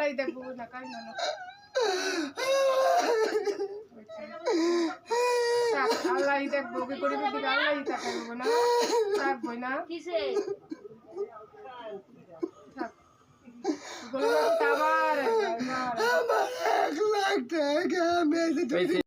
আল্লাহই দেখবো না কাই না আল্লাহই দেখবো কি গরিবের দিকে আল্লাহই তাকাইবো না থাকবো না কিসে থাক গোলাম আবার আমার 1 লাখ টাকা